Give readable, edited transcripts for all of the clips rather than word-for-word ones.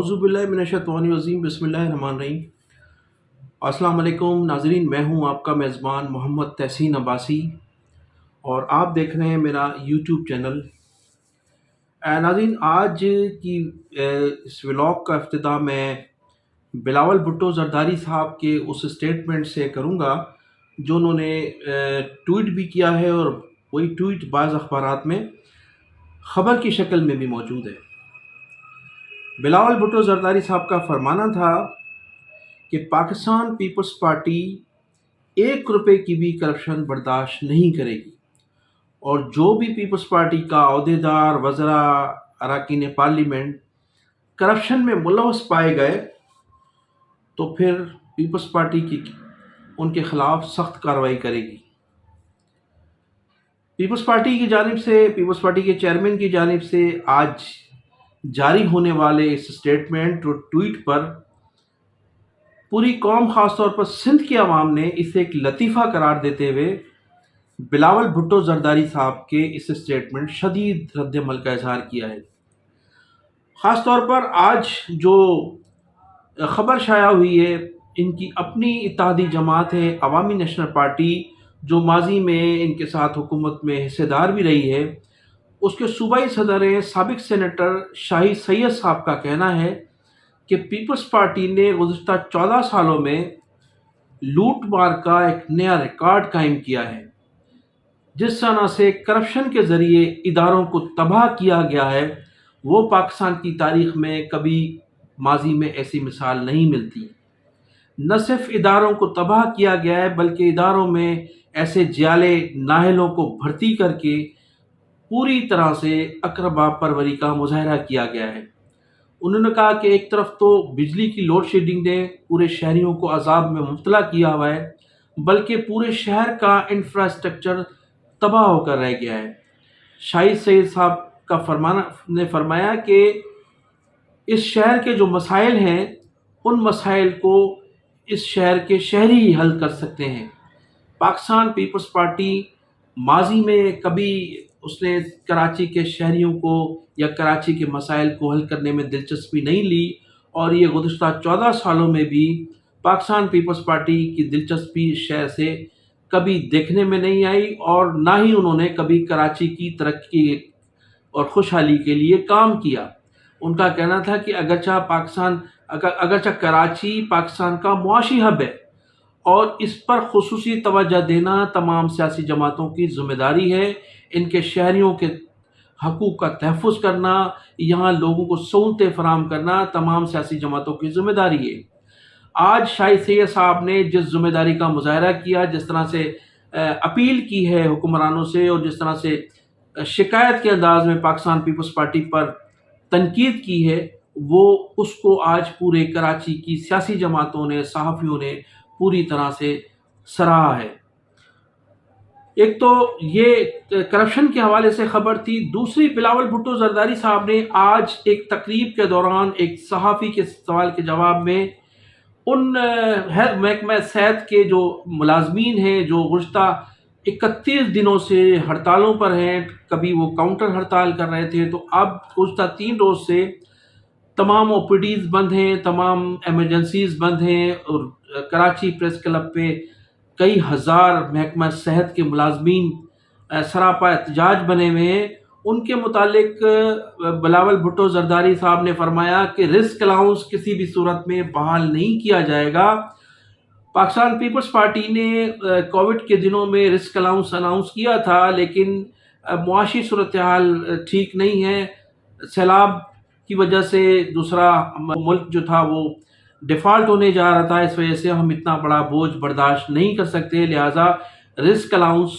اعوذ باللہ من الشیطان الرجیم بسم اللہ الرحمن الرحیم۔ السلام علیکم ناظرین، میں ہوں آپ کا میزبان محمد تحسین عباسی اور آپ دیکھ رہے ہیں میرا یوٹیوب چینل۔ ناظرین، آج کی اس ولاگ کا افتتاح میں بلاول بھٹو زرداری صاحب کے اس اسٹیٹمنٹ سے کروں گا جو انہوں نے ٹویٹ بھی کیا ہے، اور وہی ٹویٹ بعض اخبارات میں خبر کی شکل میں بھی موجود ہے۔ بلاول بھٹو زرداری صاحب کا فرمانا تھا کہ پاکستان پیپلز پارٹی 1 روپے کی بھی کرپشن برداشت نہیں کرے گی، اور جو بھی پیپلز پارٹی کا عہدیدار، وزراء، اراکین پارلیمنٹ کرپشن میں ملوث پائے گئے تو پھر پیپلز پارٹی کی ان کے خلاف سخت کارروائی کرے گی۔ پیپلز پارٹی کی جانب سے، پیپلز پارٹی کے چیئرمین کی جانب سے آج جاری ہونے والے اس اسٹیٹمنٹ اور ٹویٹ پر پوری قوم، خاص طور پر سندھ کے عوام نے اسے ایک لطیفہ قرار دیتے ہوئے بلاول بھٹو زرداری صاحب کے اس اسٹیٹمنٹ شدید رد عمل کا اظہار کیا ہے۔ خاص طور پر آج جو خبر شائع ہوئی ہے، ان کی اپنی اتحادی جماعت ہے عوامی نیشنل پارٹی، جو ماضی میں ان کے ساتھ حکومت میں حصے دار بھی رہی ہے، اس کے صوبائی صدر سابق سینیٹر شاہد سید صاحب کا کہنا ہے کہ پیپلز پارٹی نے گزشتہ 14 سالوں میں لوٹ مار کا ایک نیا ریکارڈ قائم کیا ہے۔ جس طرح سے کرپشن کے ذریعے اداروں کو تباہ کیا گیا ہے، وہ پاکستان کی تاریخ میں کبھی ماضی میں ایسی مثال نہیں ملتی۔ نہ صرف اداروں کو تباہ کیا گیا ہے، بلکہ اداروں میں ایسے جعلی نااہلوں کو بھرتی کر کے پوری طرح سے اقربا پروری کا مظاہرہ کیا گیا ہے۔ انہوں نے کہا کہ ایک طرف تو بجلی کی لوڈ شیڈنگ نے پورے شہریوں کو عذاب میں مبتلا کیا ہوا ہے، بلکہ پورے شہر کا انفراسٹرکچر تباہ ہو کر رہ گیا ہے۔ شاہد سید صاحب کا فرمایا کہ اس شہر کے جو مسائل ہیں، ان مسائل کو اس شہر کے شہری ہی حل کر سکتے ہیں۔ پاکستان پیپلز پارٹی ماضی میں کبھی اس نے کراچی کے شہریوں کو یا کراچی کے مسائل کو حل کرنے میں دلچسپی نہیں لی، اور یہ گزشتہ 14 سالوں میں بھی پاکستان پیپلز پارٹی کی دلچسپی اس شہر سے کبھی دیکھنے میں نہیں آئی، اور نہ ہی انہوں نے کبھی کراچی کی ترقی اور خوشحالی کے لیے کام کیا۔ ان کا کہنا تھا کہ اگرچہ کراچی پاکستان کا معاشی ہب ہے، اور اس پر خصوصی توجہ دینا تمام سیاسی جماعتوں کی ذمہ داری ہے۔ ان کے شہریوں کے حقوق کا تحفظ کرنا، یہاں لوگوں کو سہولتیں فراہم کرنا تمام سیاسی جماعتوں کی ذمہ داری ہے۔ آج شاہد سید صاحب نے جس ذمہ داری کا مظاہرہ کیا، جس طرح سے اپیل کی ہے حکمرانوں سے، اور جس طرح سے شکایت کے انداز میں پاکستان پیپلز پارٹی پر تنقید کی ہے، وہ اس کو آج پورے کراچی کی سیاسی جماعتوں نے، صحافیوں نے پوری طرح سے سراہا ہے۔ ایک تو یہ کرپشن کے حوالے سے خبر تھی، دوسری بلاول بھٹو زرداری صاحب نے آج ایک تقریب کے دوران ایک صحافی کے سوال کے جواب میں ان محکمہ صحت کے جو ملازمین ہیں جو گزشتہ 31 دنوں سے ہڑتالوں پر ہیں، کبھی وہ کاؤنٹر ہڑتال کر رہے تھے، تو اب گزشتہ 3 روز سے تمام او پی ڈیز بند ہیں، تمام ایمرجنسیز بند ہیں، اور کراچی پریس کلب پہ کئی ہزار محکمہ صحت کے ملازمین سراپا احتجاج بنے ہوئے ہیں۔ ان کے متعلق بلاول بھٹو زرداری صاحب نے فرمایا کہ رسک الاؤنس کسی بھی صورت میں بحال نہیں کیا جائے گا۔ پاکستان پیپلز پارٹی نے کووڈ کے دنوں میں رسک الاؤنس اناؤنس کیا تھا، لیکن معاشی صورتحال ٹھیک نہیں ہے۔ سیلاب کی وجہ سے دوسرا ملک جو تھا وہ ڈیفالٹ ہونے جا رہا تھا، اس وجہ سے ہم اتنا بڑا بوجھ برداشت نہیں کر سکتے، لہٰذا رسک الاؤنس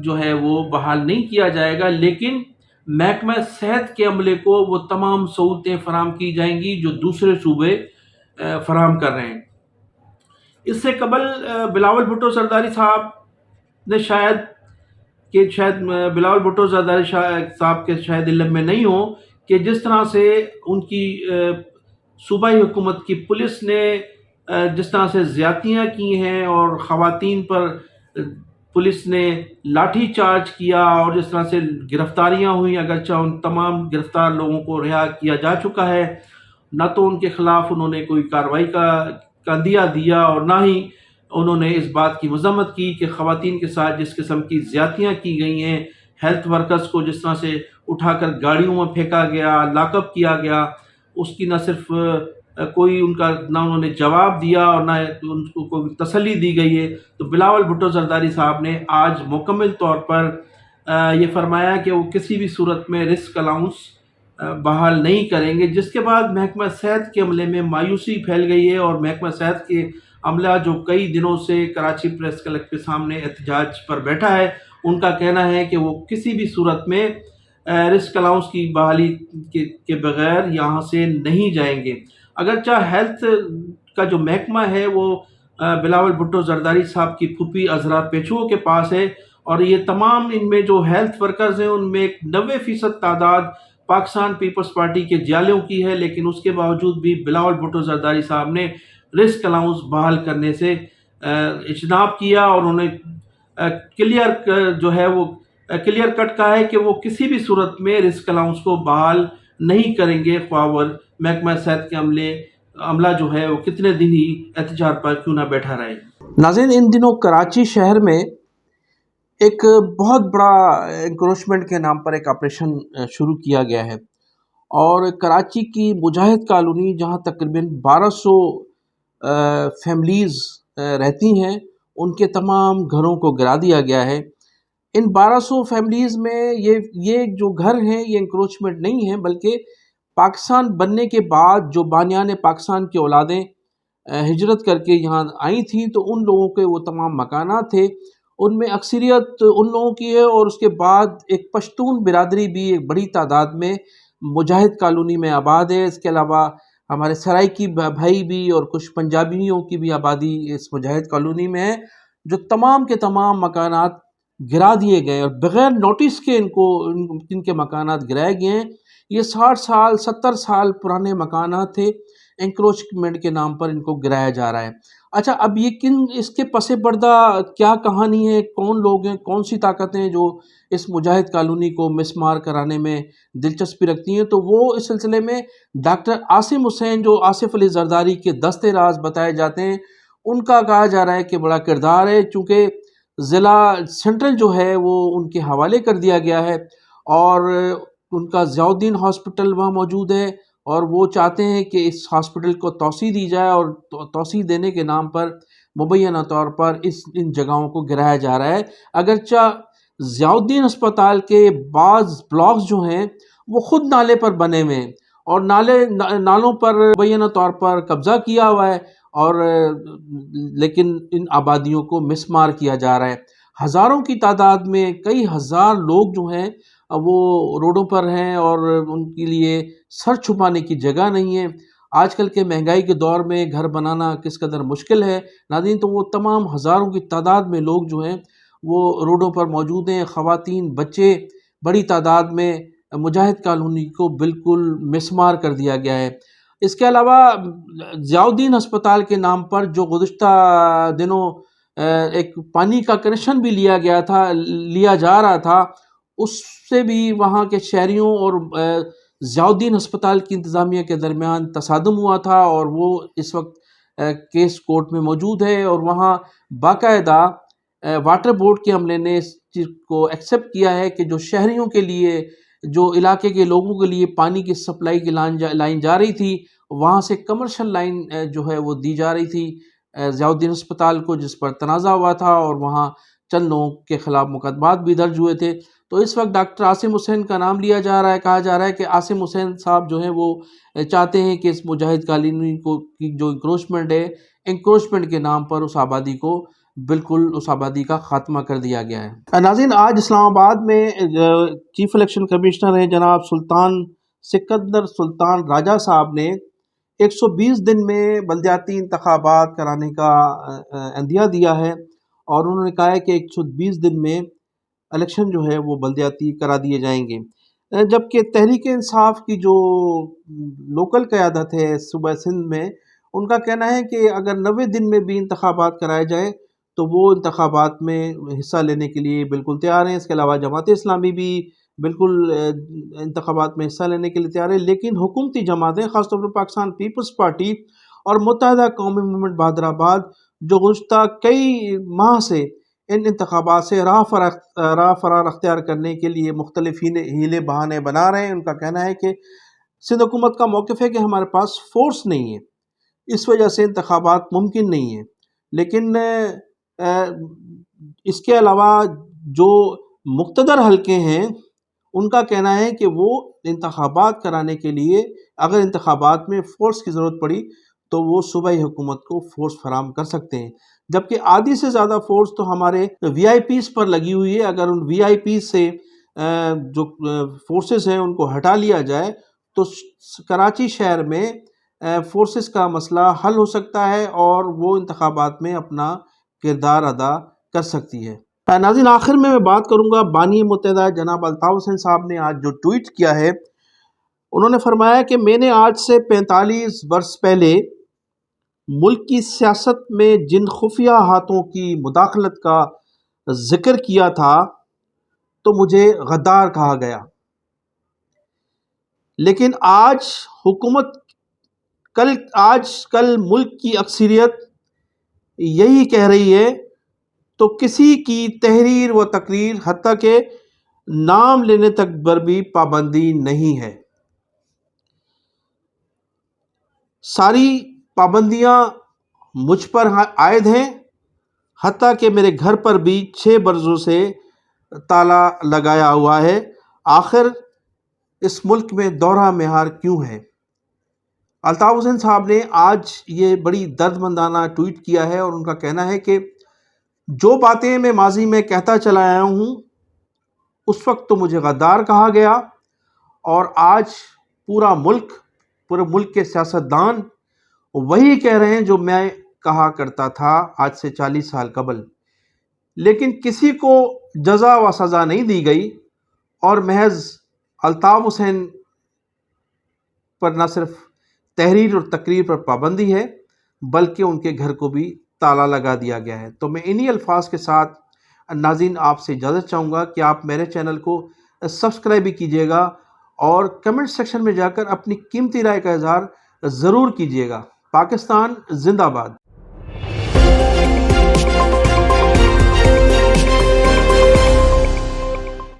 جو ہے وہ بحال نہیں کیا جائے گا، لیکن محکمہ صحت کے عملے کو وہ تمام سہولتیں فراہم کی جائیں گی جو دوسرے صوبے فراہم کر رہے ہیں۔ اس سے قبل بلاول بھٹو زرداری صاحب نے شاید بلاول بھٹو زرداری صاحب کے شاید علم میں نہیں ہو کہ جس طرح سے ان کی صوبائی حکومت کی پولیس نے جس طرح سے زیادتیاں کی ہیں، اور خواتین پر پولیس نے لاٹھی چارج کیا، اور جس طرح سے گرفتاریاں ہوئیں، اگرچہ ان تمام گرفتار لوگوں کو رہا کیا جا چکا ہے، نہ تو ان کے خلاف انہوں نے کوئی کارروائی کا عندیہ دیا، اور نہ ہی انہوں نے اس بات کی مذمت کی کہ خواتین کے ساتھ جس قسم کی زیادتیاں کی گئی ہیں، ہیلتھ ورکرز کو جس طرح سے اٹھا کر گاڑیوں میں پھینکا گیا، لاک اپ کیا گیا، اس کی نہ صرف کوئی ان کا نہ انہوں نے جواب دیا اور نہ ان کو کوئی تسلی دی گئی ہے۔ تو بلاول بھٹو زرداری صاحب نے آج مکمل طور پر یہ فرمایا کہ وہ کسی بھی صورت میں رسک الاؤنس بحال نہیں کریں گے، جس کے بعد محکمہ صحت کے عملے میں مایوسی پھیل گئی ہے، اور محکمہ صحت کے عملہ جو کئی دنوں سے کراچی پریس کلب کے سامنے احتجاج پر بیٹھا ہے، ان کا کہنا ہے کہ وہ کسی بھی صورت میں رسک الاؤنس کی بحالی کے بغیر یہاں سے نہیں جائیں گے۔ اگرچہ ہیلتھ کا جو محکمہ ہے وہ بلاول بھٹو زرداری صاحب کی پھوپھی عذرا پیچھو کے پاس ہے، اور یہ تمام ان میں جو ہیلتھ ورکرز ہیں ان میں 90% تعداد پاکستان پیپلز پارٹی کے جالوں کی ہے، لیکن اس کے باوجود بھی بلاول بھٹو زرداری صاحب نے رسک الاؤنس بحال کرنے سے اجتناب کیا، اور انہوں نے کلیئر کٹ کہا ہے کہ وہ کسی بھی صورت میں رسک الاؤنس کو بحال نہیں کریں گے، خواہ وہ محکمہ صحت کے عملہ جو ہے وہ کتنے دن ہی احتجاج پر کیوں نہ بیٹھا رہے۔ ناظرین، ان دنوں کراچی شہر میں ایک بہت بڑا انکروچمنٹ کے نام پر ایک آپریشن شروع کیا گیا ہے، اور کراچی کی مجاہد کالونی جہاں تقریباً 1200 فیملیز رہتی ہیں، ان کے تمام گھروں کو گرا دیا گیا ہے۔ ان 1200 فیملیز میں یہ جو گھر ہیں یہ انکروچمنٹ نہیں ہیں، بلکہ پاکستان بننے کے بعد جو بانیان پاکستان کی اولادیں ہجرت کر کے یہاں آئی تھیں، تو ان لوگوں کے وہ تمام مکانات تھے، ان میں اکثریت ان لوگوں کی ہے، اور اس کے بعد ایک پشتون برادری بھی ایک بڑی تعداد میں مجاہد کالونی میں آباد ہے۔ اس کے علاوہ ہمارے سرائکی بھائی بھی اور کچھ پنجابیوں کی بھی آبادی اس مجاہد کالونی میں ہے، جو تمام کے تمام مکانات گرا دیے گئے، اور بغیر نوٹس کے ان کے مکانات گرائے گئے ہیں۔ یہ 60 سال 70 سال پرانے مکانات تھے، انکروچمنٹ کے نام پر ان کو گرایا جا رہا ہے۔ اچھا، اب یہ اس کے پس پردہ کیا کہانی ہے، کون لوگ ہیں، کون سی طاقتیں ہیں جو اس مجاہد کالونی کو مسمار کرانے میں دلچسپی رکھتی ہیں، تو وہ اس سلسلے میں ڈاکٹر عاصم حسین، جو آصف علی زرداری کے دست راز بتائے جاتے ہیں، ان کا کہا جا رہا ہے کہ بڑا کردار ہے، چونکہ ضلع سینٹرل جو ہے وہ ان کے حوالے کر دیا گیا ہے، اور ان کا ضیاء الدین ہاسپٹل وہاں موجود ہے، اور وہ چاہتے ہیں کہ اس ہاسپٹل کو توسیع دی جائے، اور توسیع دینے کے نام پر مبینہ طور پر ان جگہوں کو گرایا جا رہا ہے۔ اگرچہ ضیاء الدین ہسپتال کے بعض بلاکس جو ہیں وہ خود نالے پر بنے ہوئے ہیں، اور نالوں پر مبینہ طور پر قبضہ کیا ہوا ہے، اور لیکن ان آبادیوں کو مسمار کیا جا رہا ہے۔ ہزاروں کی تعداد میں کئی ہزار لوگ جو ہیں وہ روڈوں پر ہیں، اور ان کے لیے سر چھپانے کی جگہ نہیں ہے۔ آج کل کے مہنگائی کے دور میں گھر بنانا کس قدر مشکل ہے ناظرین، تو وہ تمام ہزاروں کی تعداد میں لوگ جو ہیں وہ روڈوں پر موجود ہیں، خواتین، بچے، بڑی تعداد میں مجاہد کالونی کو بالکل مسمار کر دیا گیا ہے۔ اس کے علاوہ ضیاء الدین ہسپتال کے نام پر جو گزشتہ دنوں ایک پانی کا کنیکشن بھی لیا جا رہا تھا، اس سے بھی وہاں کے شہریوں اور ضیاء الدین ہسپتال کی انتظامیہ کے درمیان تصادم ہوا تھا، اور وہ اس وقت کیس کورٹ میں موجود ہے، اور وہاں باقاعدہ واٹر بورڈ کے عملے نے اس چیز کو ایکسیپٹ کیا ہے کہ جو شہریوں کے لیے، جو علاقے کے لوگوں کے لیے پانی کی سپلائی کی لائن جا رہی تھی، وہاں سے کمرشل لائن جو ہے وہ دی جا رہی تھی ضیاء الدین ہسپتال کو، جس پر تنازع ہوا تھا، اور وہاں چند لوگوں کے خلاف مقدمات بھی درج ہوئے تھے۔ تو اس وقت ڈاکٹر عاصم حسین کا نام لیا جا رہا ہے، کہا جا رہا ہے کہ عاصم حسین صاحب جو ہیں وہ چاہتے ہیں کہ اس مجاہد کالونی کی جو انکروچمنٹ ہے، انکروچمنٹ کے نام پر اس آبادی کو بالکل اس آبادی کا خاتمہ کر دیا گیا ہے۔ ناظرین، آج اسلام آباد میں چیف الیکشن کمشنر ہیں جناب سلطان سکندر سلطان راجہ صاحب نے 120 دن میں بلدیاتی انتخابات کرانے کا عندیہ دیا ہے، اور انہوں نے کہا ہے کہ 120 دن میں الیکشن جو ہے وہ بلدیاتی کرا دیے جائیں گے، جبکہ تحریک انصاف کی جو لوکل قیادت ہے صوبہ سندھ میں، ان کا کہنا ہے کہ اگر 90 دن میں بھی انتخابات کرائے جائیں تو وہ انتخابات میں حصہ لینے کے لیے بالکل تیار ہیں۔ اس کے علاوہ جماعت اسلامی بھی بالکل انتخابات میں حصہ لینے کے لیے تیار ہے، لیکن حکومتی جماعتیں خاص طور پر پاکستان پیپلز پارٹی اور متحدہ قومی موومنٹ بہادر آباد جو گزشتہ کئی ماہ سے ان انتخابات سے راہ فرار اختیار کرنے کے لیے مختلف ہیلے بہانے بنا رہے ہیں۔ ان کا کہنا ہے کہ سندھ حکومت کا موقف ہے کہ ہمارے پاس فورس نہیں ہے، اس وجہ سے انتخابات ممکن نہیں ہے، لیکن اس کے علاوہ جو مقتدر حلقے ہیں ان کا کہنا ہے کہ وہ انتخابات کرانے کے لیے اگر انتخابات میں فورس کی ضرورت پڑی تو وہ صوبائی حکومت کو فورس فراہم کر سکتے ہیں، جبکہ آدھی سے زیادہ فورس تو ہمارے وی آئی پیز پر لگی ہوئی ہے۔ اگر ان وی آئی پیز سے جو فورسز ہیں ان کو ہٹا لیا جائے تو کراچی شہر میں فورسز کا مسئلہ حل ہو سکتا ہے اور وہ انتخابات میں اپنا کردار ادا کر سکتی ہے۔ ناظرین، آخر میں بات کروں گا بانی متحدہ جناب الطاف حسین صاحب نے آج جو ٹویٹ کیا ہے، انہوں نے فرمایا کہ میں نے آج سے 45 برس پہلے ملک کی سیاست میں جن خفیہ ہاتھوں کی مداخلت کا ذکر کیا تھا تو مجھے غدار کہا گیا، لیکن آج کل ملک کی اکثریت یہی کہہ رہی ہے تو کسی کی تحریر و تقریر حتیٰ کہ نام لینے تک پر بھی پابندی نہیں ہے۔ ساری پابندیاں مجھ پر عائد ہیں، حتیٰ کہ میرے گھر پر بھی 6 برسوں سے تالا لگایا ہوا ہے۔ آخر اس ملک میں دورہ مہار کیوں ہے؟ الطاف حسین صاحب نے آج یہ بڑی درد مندانہ ٹویٹ کیا ہے اور ان کا کہنا ہے کہ جو باتیں میں ماضی میں کہتا چلا آیا ہوں اس وقت تو مجھے غدار کہا گیا، اور آج پورے ملک کے سیاستدان وہی کہہ رہے ہیں جو میں کہا کرتا تھا آج سے 40 سال قبل، لیکن کسی کو جزا و سزا نہیں دی گئی، اور محض الطاف حسین پر نہ صرف تحریر اور تقریر پر پابندی ہے بلکہ ان کے گھر کو بھی تالا لگا دیا گیا ہے۔ تو میں انہی الفاظ کے ساتھ ناظرین آپ سے اجازت چاہوں گا کہ آپ میرے چینل کو سبسکرائب بھی کیجیے گا اور کمنٹ سیکشن میں جا کر اپنی قیمتی رائے کا اظہار ضرور کیجیے گا۔ پاکستان زندہ باد۔